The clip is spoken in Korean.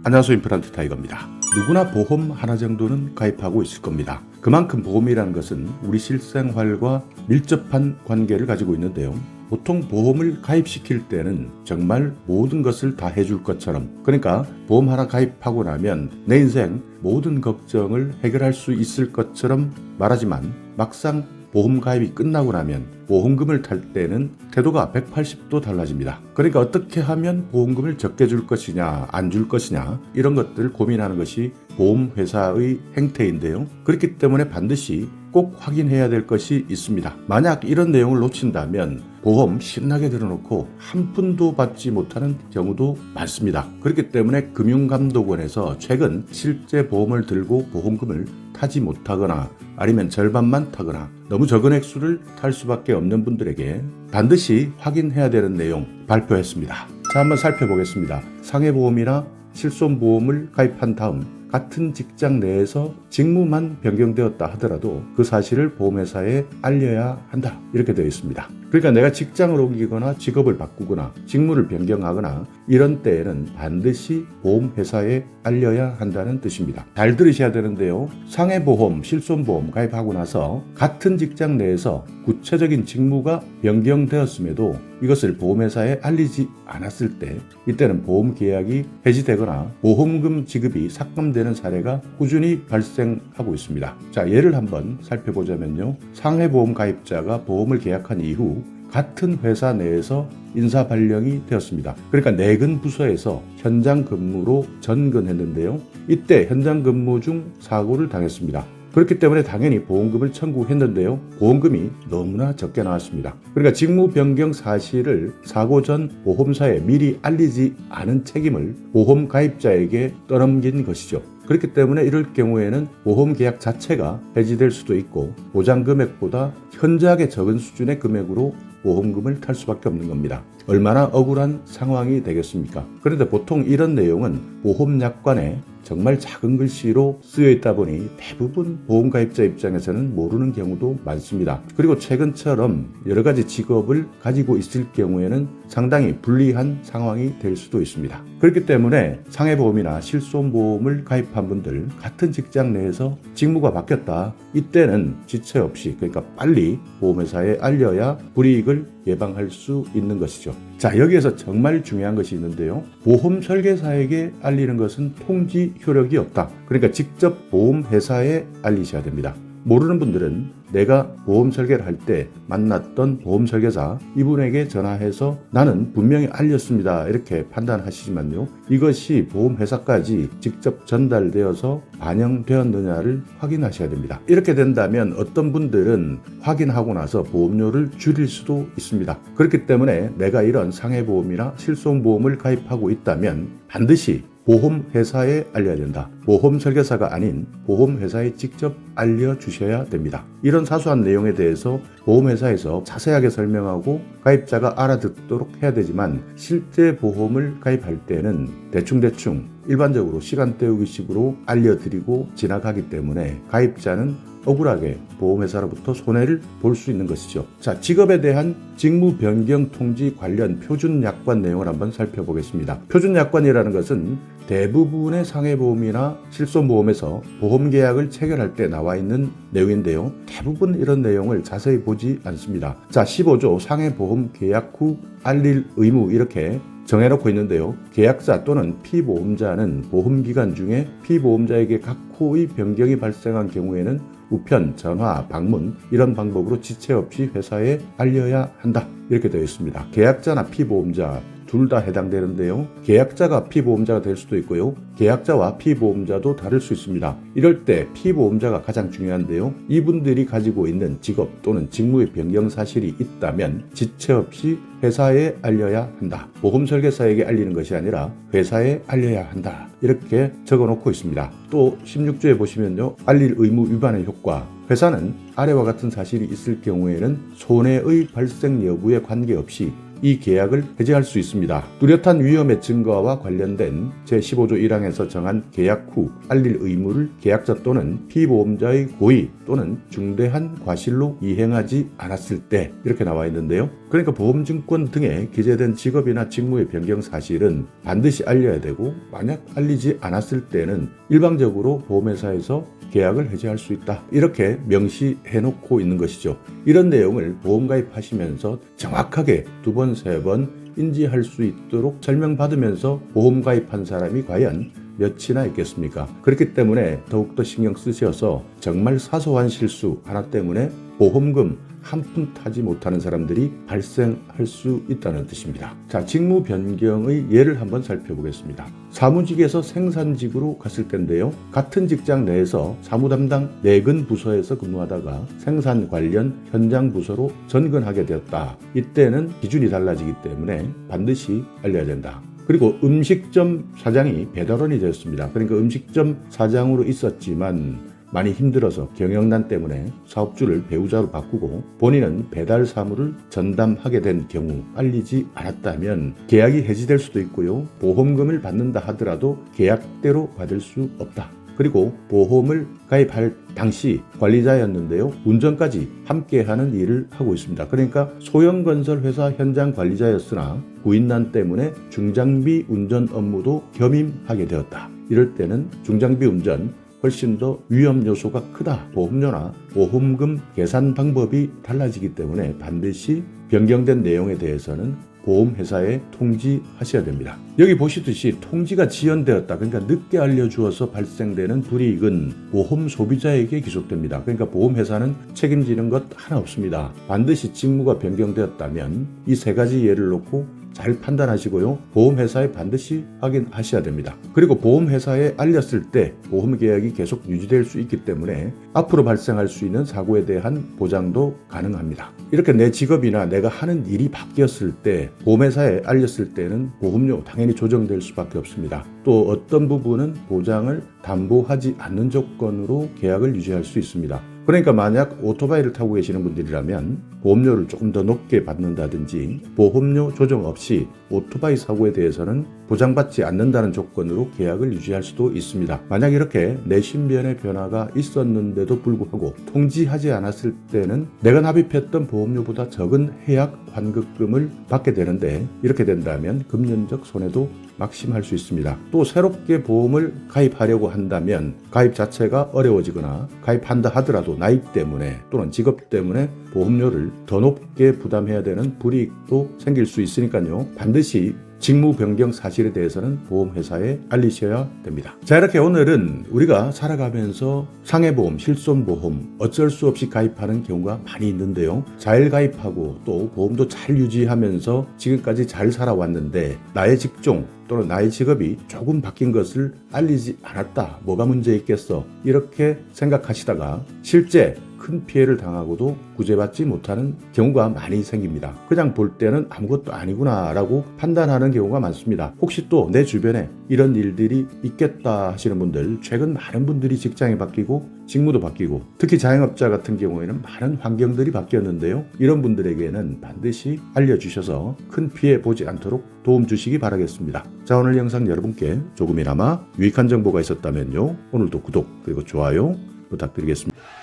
안녕하세요. 임플란트 타이거입니다. 누구나 보험 하나 정도는 가입하고 있을 겁니다. 그만큼 보험이라는 것은 우리 실생활과 밀접한 관계를 가지고 있는데요. 보통 보험을 가입시킬 때는 정말 모든 것을 다 해줄 것처럼, 그러니까 보험 하나 가입하고 나면 내 인생 모든 걱정을 해결할 수 있을 것처럼 말하지만 막상 보험 가입이 끝나고 나면 보험금을 탈 때는 태도가 180도 달라집니다. 그러니까 어떻게 하면 보험금을 적게 줄 것이냐, 안 줄 것이냐, 이런 것들을 고민하는 것이 보험회사의 행태인데요. 그렇기 때문에 반드시 꼭 확인해야 될 것이 있습니다. 만약 이런 내용을 놓친다면 보험 신나게 들어놓고 한 푼도 받지 못하는 경우도 많습니다. 그렇기 때문에 금융감독원에서 최근 실제 보험을 들고 보험금을 타지 못하거나 아니면 절반만 타거나 너무 적은 액수를 탈 수밖에 없는 분들에게 반드시 확인해야 되는 내용 발표했습니다. 자, 한번 살펴보겠습니다. 상해보험이나 실손보험을 가입한 다음 같은 직장 내에서 직무만 변경되었다 하더라도 그 사실을 보험회사에 알려야 한다, 이렇게 되어 있습니다. 그러니까 내가 직장을 옮기거나 직업을 바꾸거나 직무를 변경하거나 이런 때에는 반드시 보험회사에 알려야 한다는 뜻입니다. 잘 들으셔야 되는데요. 상해보험, 실손보험 가입하고 나서 같은 직장 내에서 구체적인 직무가 변경되었음에도 이것을 보험회사에 알리지 않았을 때, 이때는 보험계약이 해지되거나 보험금 지급이 삭감되는 사례가 꾸준히 발생하고 있습니다. 자, 예를 한번 살펴보자면요. 상해보험 가입자가 보험을 계약한 이후 같은 회사 내에서 인사 발령이 되었습니다. 그러니까 내근 부서에서 현장 근무로 전근했는데요. 이때 현장 근무 중 사고를 당했습니다. 그렇기 때문에 당연히 보험금을 청구했는데요. 보험금이 너무나 적게 나왔습니다. 그러니까 직무 변경 사실을 사고 전 보험사에 미리 알리지 않은 책임을 보험 가입자에게 떠넘긴 것이죠. 그렇기 때문에 이럴 경우에는 보험 계약 자체가 해지될 수도 있고 보장 금액보다 현저하게 적은 수준의 금액으로 보험금을 탈 수밖에 없는 겁니다. 얼마나 억울한 상황이 되겠습니까? 그런데 보통 이런 내용은 보험약관에 정말 작은 글씨로 쓰여 있다 보니 대부분 보험가입자 입장에서는 모르는 경우도 많습니다. 그리고 최근처럼 여러 가지 직업을 가지고 있을 경우에는 상당히 불리한 상황이 될 수도 있습니다. 그렇기 때문에 상해보험이나 실손보험을 가입한 분들, 같은 직장 내에서 직무가 바뀌었다, 이때는 지체 없이, 그러니까 빨리 보험회사에 알려야 불이익을 예방할 수 있는 것이죠. 자, 여기에서 정말 중요한 것이 있는데요. 보험 설계사에게 알리는 것은 통지 효력이 없다. 그러니까 직접 보험회사에 알리셔야 됩니다. 모르는 분들은 내가 보험 설계를 할 때 만났던 보험 설계사, 이분에게 전화해서 나는 분명히 알렸습니다, 이렇게 판단하시지만요. 이것이 보험회사까지 직접 전달되어서 반영되었느냐를 확인하셔야 됩니다. 이렇게 된다면 어떤 분들은 확인하고 나서 보험료를 줄일 수도 있습니다. 그렇기 때문에 내가 이런 상해보험이나 실손보험을 가입하고 있다면 반드시 보험회사에 알려야 된다. 보험 설계사가 아닌 보험회사에 직접 알려주셔야 됩니다. 이런 사소한 내용에 대해서 보험회사에서 자세하게 설명하고 가입자가 알아듣도록 해야 되지만, 실제 보험을 가입할 때는 대충대충 일반적으로 시간 때우기식으로 알려드리고 지나가기 때문에 가입자는 억울하게 보험회사로부터 손해를 볼 수 있는 것이죠. 자, 직업에 대한 직무 변경 통지 관련 표준약관 내용을 한번 살펴보겠습니다. 표준약관이라는 것은 대부분의 상해보험이나 실손보험에서 보험계약을 체결할 때 나와 있는 내용인데요. 대부분 이런 내용을 자세히 보지 않습니다. 자, 15조 상해보험 계약 후 알릴 의무, 이렇게 정해놓고 있는데요. 계약자 또는 피보험자는 보험기간 중에 피보험자에게 각 호의 변경이 발생한 경우에는 우편, 전화, 방문, 이런 방법으로 지체 없이 회사에 알려야 한다, 이렇게 되어 있습니다. 계약자나 피보험자 둘 다 해당되는데요. 계약자가 피보험자가 될 수도 있고요. 계약자와 피보험자도 다를 수 있습니다. 이럴 때 피보험자가 가장 중요한데요. 이분들이 가지고 있는 직업 또는 직무의 변경 사실이 있다면 지체 없이 회사에 알려야 한다. 보험 설계사에게 알리는 것이 아니라 회사에 알려야 한다, 이렇게 적어놓고 있습니다. 또 16조에 보시면요. 알릴 의무 위반의 효과. 회사는 아래와 같은 사실이 있을 경우에는 손해의 발생 여부에 관계없이 이 계약을 해지할 수 있습니다. 뚜렷한 위험의 증거와 관련된 제15조 1항에서 정한 계약 후 알릴 의무를 계약자 또는 피보험자의 고의 또는 중대한 과실로 이행하지 않았을 때 이렇게 나와 있는데요. 그러니까 보험증권 등에 기재된 직업이나 직무의 변경 사실은 반드시 알려야 되고, 만약 알리지 않았을 때는 일방적으로 보험회사에서 계약을 해지할 수 있다, 이렇게 명시해놓고 있는 것이죠. 이런 내용을 보험가입하시면서 정확하게 2번, 3번 인지할 수 있도록 설명받으면서 보험가입한 사람이 과연 몇이나 있겠습니까? 그렇기 때문에 더욱더 신경 쓰셔서 정말 사소한 실수 하나 때문에 보험금 한 푼 타지 못하는 사람들이 발생할 수 있다는 뜻입니다. 자, 직무 변경의 예를 한번 살펴보겠습니다. 사무직에서 생산직으로 갔을 텐데요. 같은 직장 내에서 사무 담당 내근 부서에서 근무하다가 생산 관련 현장 부서로 전근하게 되었다. 이때는 기준이 달라지기 때문에 반드시 알려야 된다. 그리고 음식점 사장이 배달원이 되었습니다. 그러니까 음식점 사장으로 있었지만 많이 힘들어서 경영난 때문에 사업주를 배우자로 바꾸고 본인은 배달 사무를 전담하게 된 경우 알리지 않았다면 계약이 해지될 수도 있고요. 보험금을 받는다 하더라도 계약대로 받을 수 없다. 그리고 보험을 가입할 당시 관리자였는데요. 운전까지 함께하는 일을 하고 있습니다. 그러니까 소형건설 회사 현장 관리자였으나 구인난 때문에 중장비 운전 업무도 겸임하게 되었다. 이럴 때는 중장비 운전 훨씬 더 위험 요소가 크다. 보험료나 보험금 계산 방법이 달라지기 때문에 반드시 변경된 내용에 대해서는 보험회사에 통지하셔야 됩니다. 여기 보시듯이 통지가 지연되었다. 그러니까 늦게 알려주어서 발생되는 불이익은 보험 소비자에게 기속됩니다. 그러니까 보험회사는 책임지는 것 하나 없습니다. 반드시 직무가 변경되었다면 이 3가지 예를 놓고 잘 판단하시고요. 보험회사에 반드시 확인하셔야 됩니다. 그리고 보험회사에 알렸을 때 보험계약이 계속 유지될 수 있기 때문에 앞으로 발생할 수 있는 사고에 대한 보장도 가능합니다. 이렇게 내 직업이나 내가 하는 일이 바뀌었을 때 보험회사에 알렸을 때는 보험료 당연히 조정될 수밖에 없습니다. 또 어떤 부분은 보장을 담보하지 않는 조건으로 계약을 유지할 수 있습니다. 그러니까 만약 오토바이를 타고 계시는 분들이라면 보험료를 조금 더 높게 받는다든지 보험료 조정 없이 오토바이 사고에 대해서는 보장받지 않는다는 조건으로 계약을 유지할 수도 있습니다. 만약 이렇게 내 신변의 변화가 있었는데도 불구하고 통지하지 않았을 때는 내가 납입했던 보험료보다 적은 해약 환급금을 받게 되는데, 이렇게 된다면 금전적 손해도 막심할 수 있습니다. 또 새롭게 보험을 가입하려고 한다면 가입 자체가 어려워지거나 가입한다 하더라도 나이 때문에 또는 직업 때문에 보험료를 더 높게 부담해야 되는 불이익도 생길 수 있으니까요. 반드시 직무 변경 사실에 대해서는 보험회사에 알리셔야 됩니다. 자, 이렇게 오늘은 우리가 살아가면서 상해보험, 실손보험 어쩔 수 없이 가입하는 경우가 많이 있는데요. 잘 가입하고 또 보험도 잘 유지하면서 지금까지 잘 살아왔는데 나의 직종 또는 나의 직업이 조금 바뀐 것을 알리지 않았다. 뭐가 문제 있겠어? 이렇게 생각하시다가 실제 큰 피해를 당하고도 구제받지 못하는 경우가 많이 생깁니다. 그냥 볼 때는 아무것도 아니구나 라고 판단하는 경우가 많습니다. 혹시 또 내 주변에 이런 일들이 있겠다 하시는 분들, 최근 많은 분들이 직장이 바뀌고 직무도 바뀌고 특히 자영업자 같은 경우에는 많은 환경들이 바뀌었는데요. 이런 분들에게는 반드시 알려주셔서 큰 피해 보지 않도록 도움 주시기 바라겠습니다. 자, 오늘 영상 여러분께 조금이나마 유익한 정보가 있었다면요. 오늘도 구독 그리고 좋아요 부탁드리겠습니다.